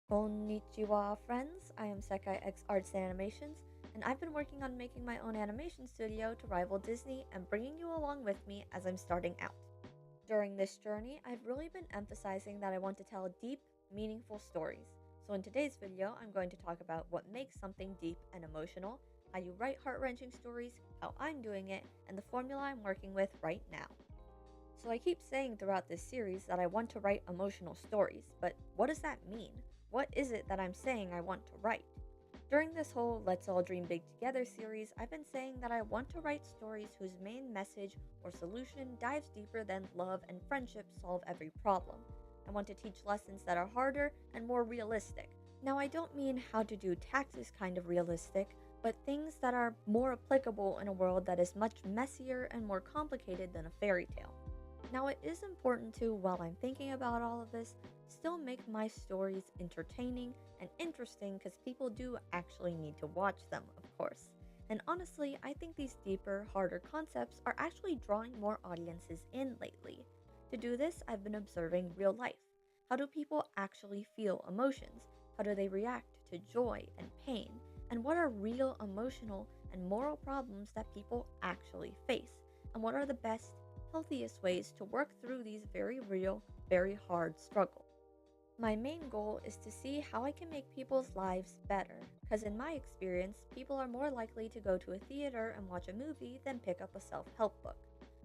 Konnichiwa, friends. I am Sekai X Arts and Animations, and I've been working on making my own animation studio to rival Disney and bringing you along with me as I'm starting out. During this journey, I've really been emphasizing that I want to tell deep, meaningful stories. So, in today's video, I'm going to talk about what makes something deep and emotional, how you write heart wrenching stories, how I'm doing it, and the formula I'm working with right now. So I keep saying throughout this series that I want to write emotional stories, but what does that mean? What is it that I'm saying I want to write? During this whole Let's All Dream Big Together series, I've been saying that I want to write stories whose main message or solution dives deeper than love and friendship solve every problem. I want to teach lessons that are harder and more realistic. Now, I don't mean how to do taxes kind of realistic, but things that are more applicable in a world that is much messier and more complicated than a fairy tale. Now, it is important to, while I'm thinking about all of this, still make my stories entertaining and interesting because people do actually need to watch them, of course. And honestly, I think these deeper, harder concepts are actually drawing more audiences in lately. To do this, I've been observing real life. How do people actually feel emotions? How do they react to joy and pain? And what are real emotional and moral problems that people actually face? And what are the best healthiest ways to work through these very real, very hard struggles. My main goal is to see how I can make people's lives better, because in my experience, people are more likely to go to a theater and watch a movie than pick up a self help book.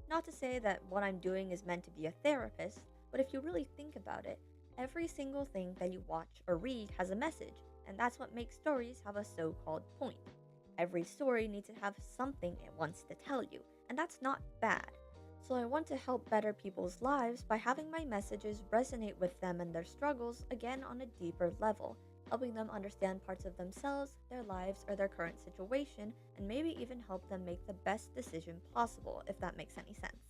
Not to say that what I'm doing is meant to be a therapist, but if you really think about it, every single thing that you watch or read has a message, and that's what makes stories have a so called point. Every story needs to have something it wants to tell you, and that's not bad. So I want to help better people's lives by having my messages resonate with them and their struggles again on a deeper level, helping them understand parts of themselves, their lives, or their current situation, and maybe even help them make the best decision possible, if that makes any sense.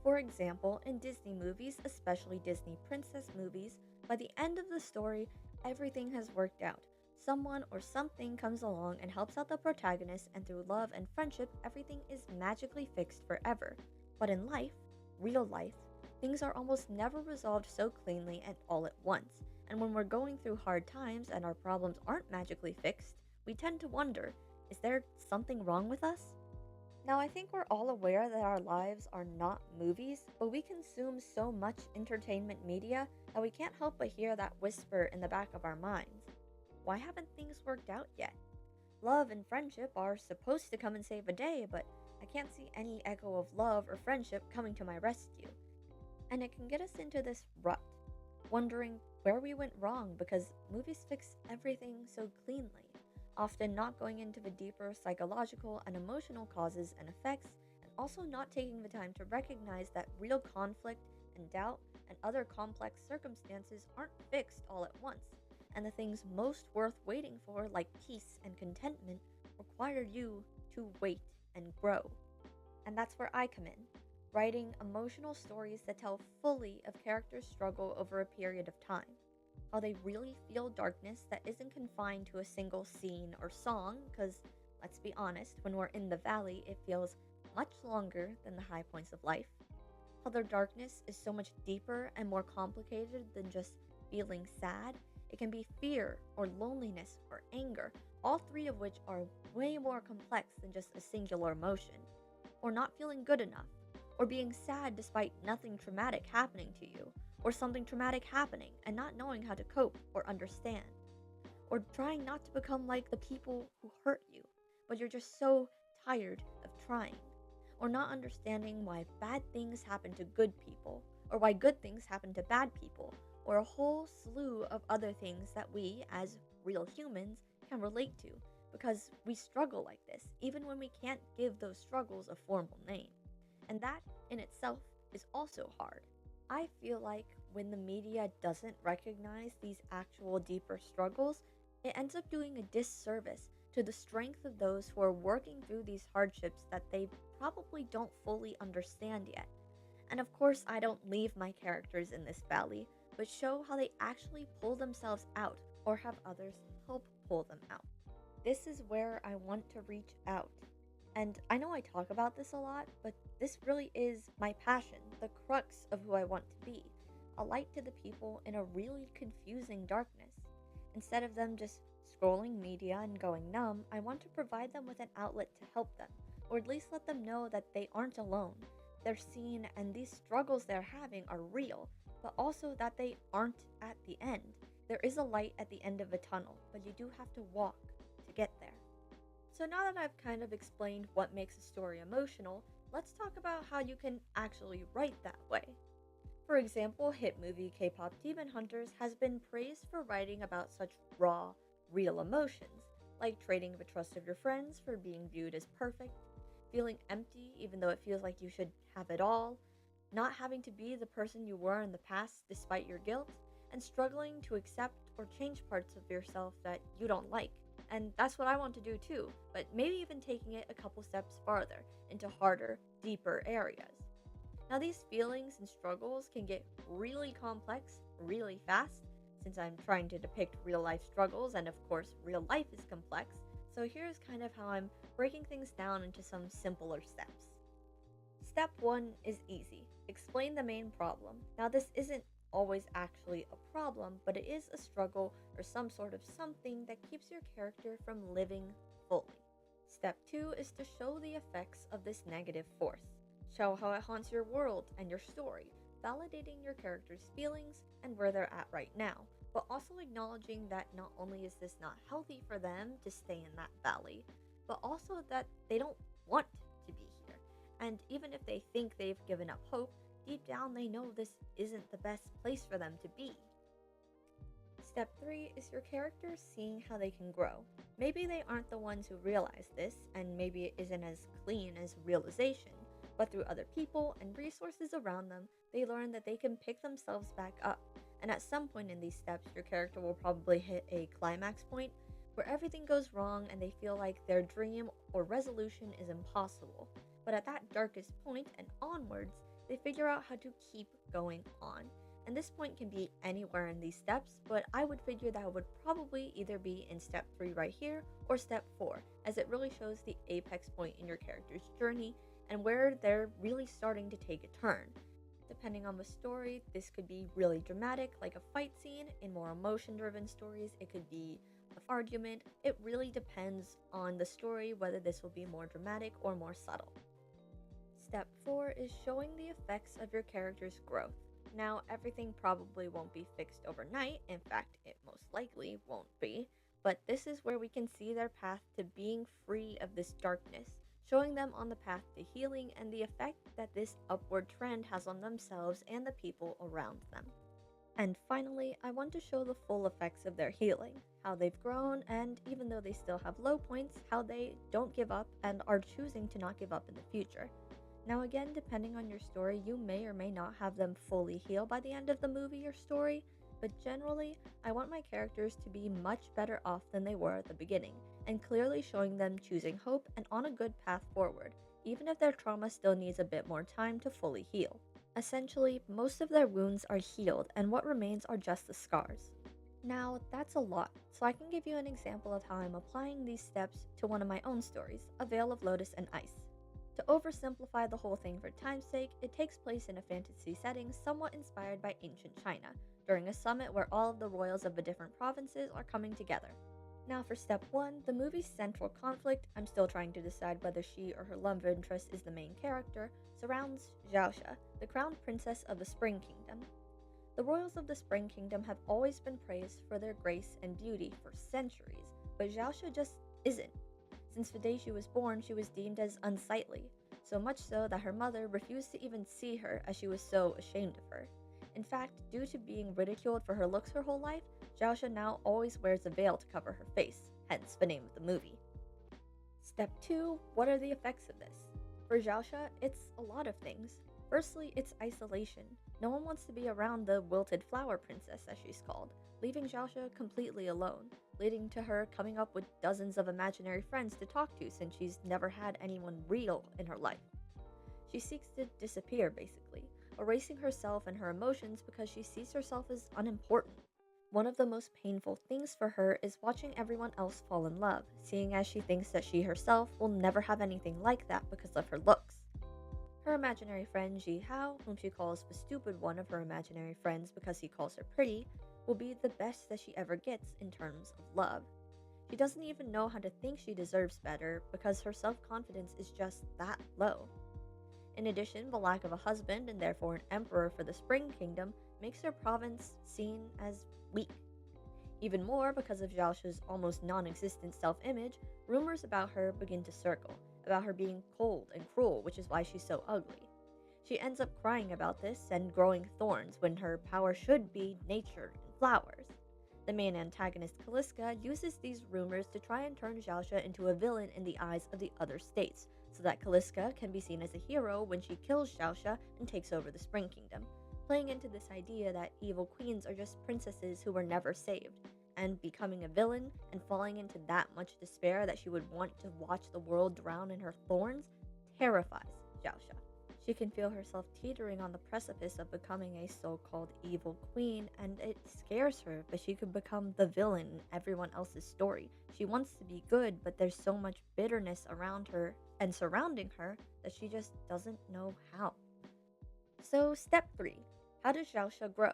For example, in Disney movies, especially Disney princess movies, by the end of the story, everything has worked out. Someone or something comes along and helps out the protagonist, and through love and friendship, everything is magically fixed forever. But in life, real life, things are almost never resolved so cleanly and all at once. And when we're going through hard times and our problems aren't magically fixed, we tend to wonder, is there something wrong with us? Now, I think we're all aware that our lives are not movies, but we consume so much entertainment media that we can't help but hear that whisper in the back of our minds. Why haven't things worked out yet? Love and friendship are supposed to come and save a day, but I can't see any echo of love or friendship coming to my rescue. And it can get us into this rut, wondering where we went wrong because movies fix everything so cleanly, often not going into the deeper psychological and emotional causes and effects, and also not taking the time to recognize that real conflict and doubt and other complex circumstances aren't fixed all at once, and the things most worth waiting for, like peace and contentment, require you to wait and grow. And that's where I come in, writing emotional stories that tell fully of characters' struggle over a period of time, how they really feel darkness that isn't confined to a single scene or song, because let's be honest, when we're in the valley, it feels much longer than the high points of life. How their darkness is so much deeper and more complicated than just feeling sad. It can be fear or loneliness or anger, all three of which are way more complex than just a singular emotion. Or not feeling good enough, or being sad despite nothing traumatic happening to you, or something traumatic happening and not knowing how to cope or understand, or trying not to become like the people who hurt you, but you're just so tired of trying, or not understanding why bad things happen to good people, or why good things happen to bad people, or a whole slew of other things that we, as real humans, can relate to, because we struggle like this, even when we can't give those struggles a formal name. And that, in itself, is also hard. I feel like when the media doesn't recognize these actual deeper struggles, it ends up doing a disservice to the strength of those who are working through these hardships that they probably don't fully understand yet. And of course, I don't leave my characters in this valley, but show how they actually pull themselves out or have others help pull them out. This is where I want to reach out. And I know I talk about this a lot, but this really is my passion, the crux of who I want to be. A light to the people in a really confusing darkness. Instead of them just scrolling media and going numb, I want to provide them with an outlet to help them, or at least let them know that they aren't alone. They're seen and these struggles they're having are real, but also that they aren't at the end. There is a light at the end of a tunnel, but you do have to walk to get there. So now that I've kind of explained what makes a story emotional, let's talk about how you can actually write that way. For example, hit movie K-pop Demon Hunters has been praised for writing about such raw, real emotions, like trading the trust of your friends for being viewed as perfect, feeling empty even though it feels like you should have it all, not having to be the person you were in the past despite your guilt, and struggling to accept or change parts of yourself that you don't like. And that's what I want to do too, but maybe even taking it a couple steps farther into harder, deeper areas. Now, these feelings and struggles can get really complex really fast, since I'm trying to depict real life struggles, and of course, real life is complex. So, here's kind of how I'm breaking things down into some simpler steps. Step 1 is easy: explain the main problem. Now, this isn't always actually a problem, but it is a struggle or some sort of something that keeps your character from living fully. Step 2 is to show the effects of this negative force. Show how it haunts your world and your story, validating your character's feelings and where they're at right now, but also acknowledging that not only is this not healthy for them to stay in that valley, but also that they don't want to be here. And even if they think they've given up hope, deep down they know this isn't the best place for them to be. Step 3 is your character seeing how they can grow. Maybe they aren't the ones who realize this, and maybe it isn't as clean as realization, but through other people and resources around them, they learn that they can pick themselves back up. And at some point in these steps, your character will probably hit a climax point where everything goes wrong and they feel like their dream or resolution is impossible. But at that darkest point and onwards, they figure out how to keep going on. And this point can be anywhere in these steps, but I would figure that would probably either be in step 3 right here or step 4, as it really shows the apex point in your character's journey and where they're really starting to take a turn. Depending on the story, this could be really dramatic, like a fight scene. In more emotion-driven stories, it could be an argument. It really depends on the story whether this will be more dramatic or more subtle. Step 4 is showing the effects of your character's growth. Now, everything probably won't be fixed overnight. In fact, it most likely won't be. But this is where we can see their path to being free of this darkness, showing them on the path to healing and the effect that this upward trend has on themselves and the people around them. And finally, I want to show the full effects of their healing, how they've grown, and even though they still have low points, how they don't give up and are choosing to not give up in the future. Now again, depending on your story, you may or may not have them fully heal by the end of the movie or story, but generally, I want my characters to be much better off than they were at the beginning, and clearly showing them choosing hope and on a good path forward, even if their trauma still needs a bit more time to fully heal. Essentially, most of their wounds are healed, and what remains are just the scars. Now, that's a lot, so I can give you an example of how I'm applying these steps to one of my own stories, A Veil of Lotus and Ice. To oversimplify the whole thing for time's sake, it takes place in a fantasy setting somewhat inspired by ancient China, during a summit where all of the royals of the different provinces are coming together. Now for step 1, the movie's central conflict, I'm still trying to decide whether she or her love interest is the main character, surrounds Xiaoxia, the crowned princess of the Spring Kingdom. The royals of the Spring Kingdom have always been praised for their grace and beauty for centuries, but Xiaoxia just isn't. Since the day she was born, she was deemed as unsightly, so much so that her mother refused to even see her as she was so ashamed of her. In fact, due to being ridiculed for her looks her whole life, Xiaoxia now always wears a veil to cover her face, hence the name of the movie. Step 2, what are the effects of this? For Xiaoxia, it's a lot of things. Firstly, it's isolation. No one wants to be around the wilted flower princess, as she's called, leaving Xiaoxia completely alone, leading to her coming up with dozens of imaginary friends to talk to since she's never had anyone real in her life. She seeks to disappear, basically, erasing herself and her emotions because she sees herself as unimportant. One of the most painful things for her is watching everyone else fall in love, seeing as she thinks that she herself will never have anything like that because of her looks. Her imaginary friend Ji Hao, whom she calls the stupid one of her imaginary friends because he calls her pretty, will be the best that she ever gets in terms of love. She doesn't even know how to think she deserves better because her self confidence is just that low. In addition, the lack of a husband and therefore an emperor for the Spring Kingdom makes her province seen as weak. Even more, because of Zhaosha's almost non existent self image, rumors about her begin to circle, about her being cold and cruel, which is why she's so ugly. She ends up crying about this and growing thorns when her power should be nature and flowers. The main antagonist Kaliska uses these rumors to try and turn Zhaosha into a villain in the eyes of the other states, so that Kaliska can be seen as a hero when she kills Zhaosha and takes over the Spring Kingdom, playing into this idea that evil queens are just princesses who were never saved, and becoming a villain and falling into that much despair that she would want to watch the world drown in her thorns terrifies Zhaosha. She can feel herself teetering on the precipice of becoming a so called evil queen, and it scares her that she could become the villain in everyone else's story. She wants to be good, but there's so much bitterness around her and surrounding her that she just doesn't know how. So, step 3. How does Zhaosha grow?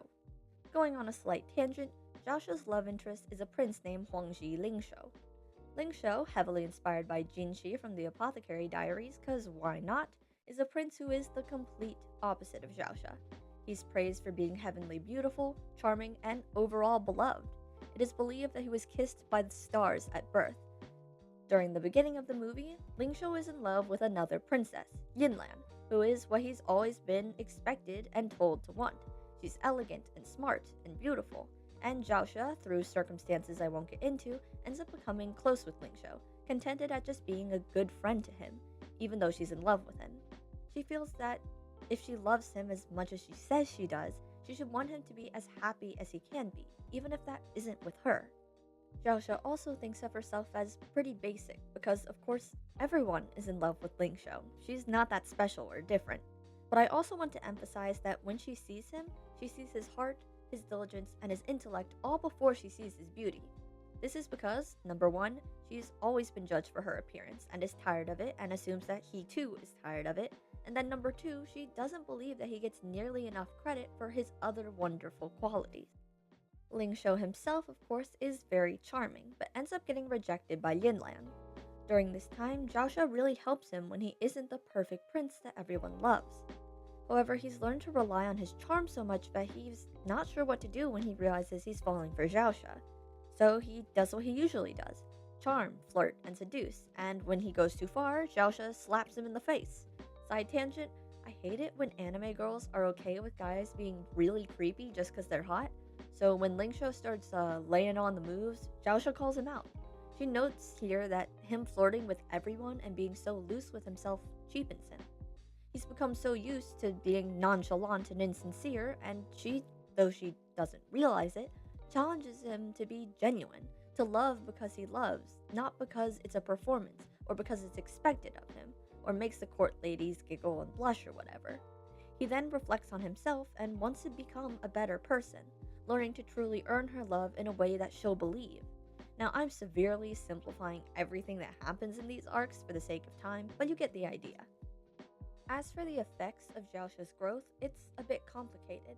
Going on a slight tangent, Zhaosha's love interest is a prince named Huangji Lingshou. Lingshou, heavily inspired by Jinshi from the Apothecary Diaries, cause why not, is a prince who is the complete opposite of Zhaosha. He's praised for being heavenly beautiful, charming, and overall beloved. It is believed that he was kissed by the stars at birth. During the beginning of the movie, Lingshou is in love with another princess, Yinlan, who is what he's always been expected and told to want. She's elegant and smart and beautiful, and Zhaosha, through circumstances I won't get into, ends up becoming close with Lingshou, contented at just being a good friend to him, even though she's in love with him. She feels that if she loves him as much as she says she does, she should want him to be as happy as he can be, even if that isn't with her. Zhaosha also thinks of herself as pretty basic, because of course everyone is in love with Lingshou. She's not that special or different. But I also want to emphasize that when she sees him, she sees his heart, his diligence, and his intellect all before she sees his beauty. This is because, number 1, she's always been judged for her appearance and is tired of it and assumes that he too is tired of it. And then number 2, she doesn't believe that he gets nearly enough credit for his other wonderful qualities. Lingshou himself, of course, is very charming, but ends up getting rejected by Yinlan. During this time, Zhaosha really helps him when he isn't the perfect prince that everyone loves. However, he's learned to rely on his charm so much that he's not sure what to do when he realizes he's falling for Zhaosha. So he does what he usually does: charm, flirt, and seduce, and when he goes too far, Zhaosha slaps him in the face. Side tangent, I hate it when anime girls are okay with guys being really creepy just because they're hot. So when Lingshou starts laying on the moves, Zhaosha calls him out. She notes here that him flirting with everyone and being so loose with himself cheapens him. He's become so used to being nonchalant and insincere, and she, though she doesn't realize it, challenges him to be genuine, to love because he loves, not because it's a performance or because it's expected of him, or makes the court ladies giggle and blush or whatever. He then reflects on himself and wants to become a better person, learning to truly earn her love in a way that she'll believe. Now, I'm severely simplifying everything that happens in these arcs for the sake of time, but you get the idea. As for the effects of Zhaosha's growth, it's a bit complicated.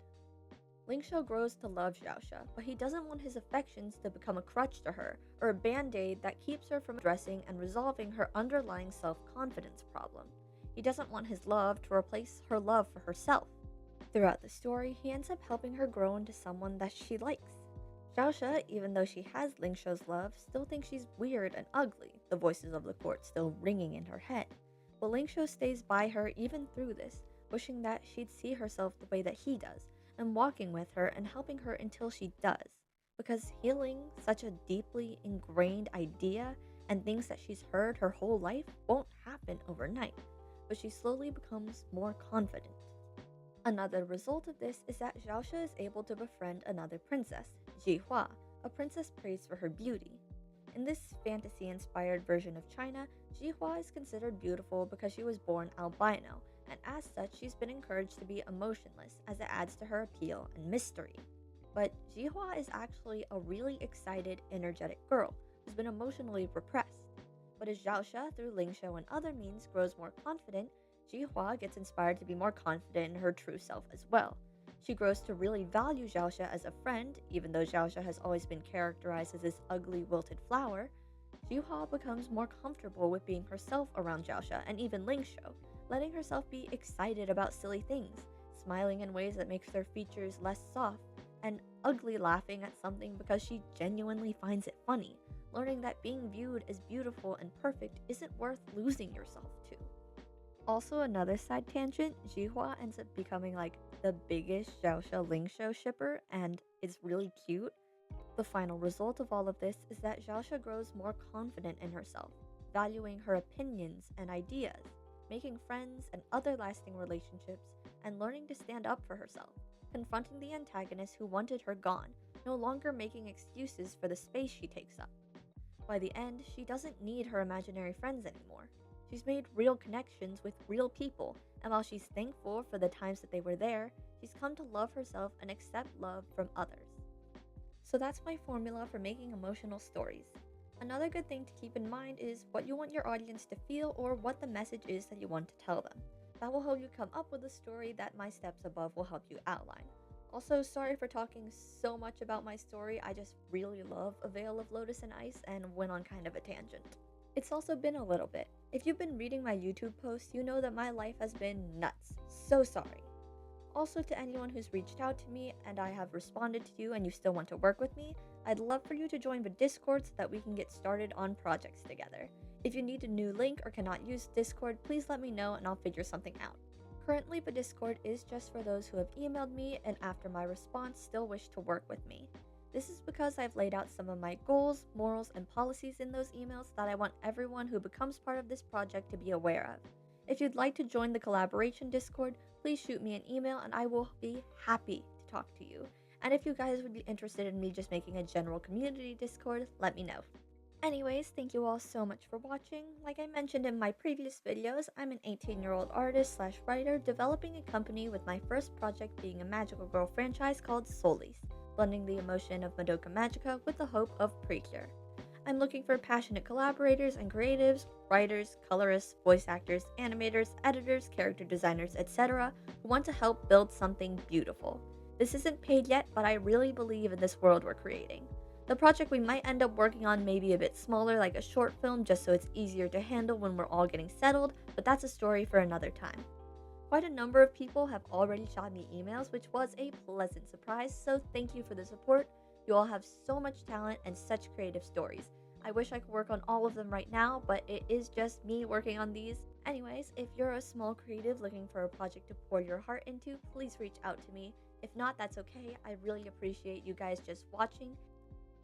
Lingshou grows to love Zhaosha, but he doesn't want his affections to become a crutch to her, or a band-aid that keeps her from addressing and resolving her underlying self-confidence problem. He doesn't want his love to replace her love for herself. Throughout the story, he ends up helping her grow into someone that she likes. Zhaosha, even though she has Lingshou's love, still thinks she's weird and ugly, the voices of the court still ringing in her head. But Lingshou stays by her even through this, wishing that she'd see herself the way that he does, and walking with her and helping her until she does. Because healing such a deeply ingrained idea and things that she's heard her whole life won't happen overnight, but she slowly becomes more confident. Another result of this is that Zhaosha is able to befriend another princess, Jihua, a princess praised for her beauty. In this fantasy-inspired version of China, Jihua is considered beautiful because she was born albino, and as such she's been encouraged to be emotionless as it adds to her appeal and mystery. But Jihua is actually a really excited, energetic girl who's been emotionally repressed. But as Zhaosha, through Lingshou and other means, grows more confident, Jihua gets inspired to be more confident in her true self as well. She grows to really value Xiaoxia as a friend, even though Xiaoxia has always been characterized as this ugly, wilted flower. Juha becomes more comfortable with being herself around Xiaoxia and even Lingsho, letting herself be excited about silly things, smiling in ways that makes their features less soft, and ugly laughing at something because she genuinely finds it funny, learning that being viewed as beautiful and perfect isn't worth losing yourself to. Also, another side tangent, Jihua ends up becoming like the biggest Xiaoxia Lingsho shipper, and it's really cute. The final result of all of this is that Xiaoxia grows more confident in herself, valuing her opinions and ideas, making friends and other lasting relationships, and learning to stand up for herself, confronting the antagonist who wanted her gone, no longer making excuses for the space she takes up. By the end, she doesn't need her imaginary friends anymore. She's made real connections with real people, and while she's thankful for the times that they were there, she's come to love herself and accept love from others. So that's my formula for making emotional stories. Another good thing to keep in mind is what you want your audience to feel or what the message is that you want to tell them. That will help you come up with a story that my steps above will help you outline. Also, sorry for talking so much about my story, I just really love A Veil of Lotus and Ice and went on kind of a tangent. It's also been a little bit. If you've been reading my YouTube posts, you know that my life has been nuts. So sorry. Also, to anyone who's reached out to me and I have responded to you and you still want to work with me, I'd love for you to join the Discord so that we can get started on projects together. If you need a new link or cannot use Discord, please let me know and I'll figure something out. Currently, the Discord is just for those who have emailed me and after my response still wish to work with me. This is because I've laid out some of my goals, morals, and policies in those emails that I want everyone who becomes part of this project to be aware of. If you'd like to join the collaboration Discord, please shoot me an email and I will be happy to talk to you. And if you guys would be interested in me just making a general community Discord, let me know. Anyways, thank you all so much for watching. Like I mentioned in my previous videos, I'm an 18-year-old artist slash writer developing a company with my first project being a Magical Girl franchise called Solis, blending the emotion of Madoka Magica with the hope of Precure. I'm looking for passionate collaborators and creatives, writers, colorists, voice actors, animators, editors, character designers, etc. who want to help build something beautiful. This isn't paid yet, but I really believe in this world we're creating. The project we might end up working on may be a bit smaller, like a short film, just so it's easier to handle when we're all getting settled, but that's a story for another time. Quite a number of people have already shot me emails, which was a pleasant surprise, so thank you for the support. You all have so much talent and such creative stories. I wish I could work on all of them right now, but it is just me working on these. Anyways, if you're a small creative looking for a project to pour your heart into, please reach out to me. If not, that's okay. I really appreciate you guys just watching.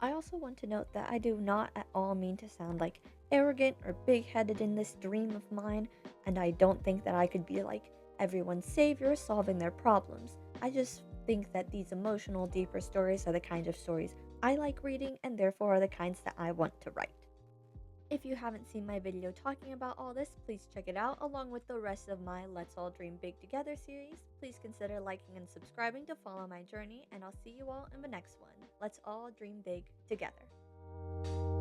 I also want to note that I do not at all mean to sound like arrogant or big-headed in this dream of mine, and I don't think that I could be like everyone's savior solving their problems. I just think that these emotional, deeper stories are the kinds of stories I like reading and therefore are the kinds that I want to write. If you haven't seen my video talking about all this, please check it out along with the rest of my Let's All Dream Big Together series. Please consider liking and subscribing to follow my journey, and I'll see you all in the next one. Let's all dream big together.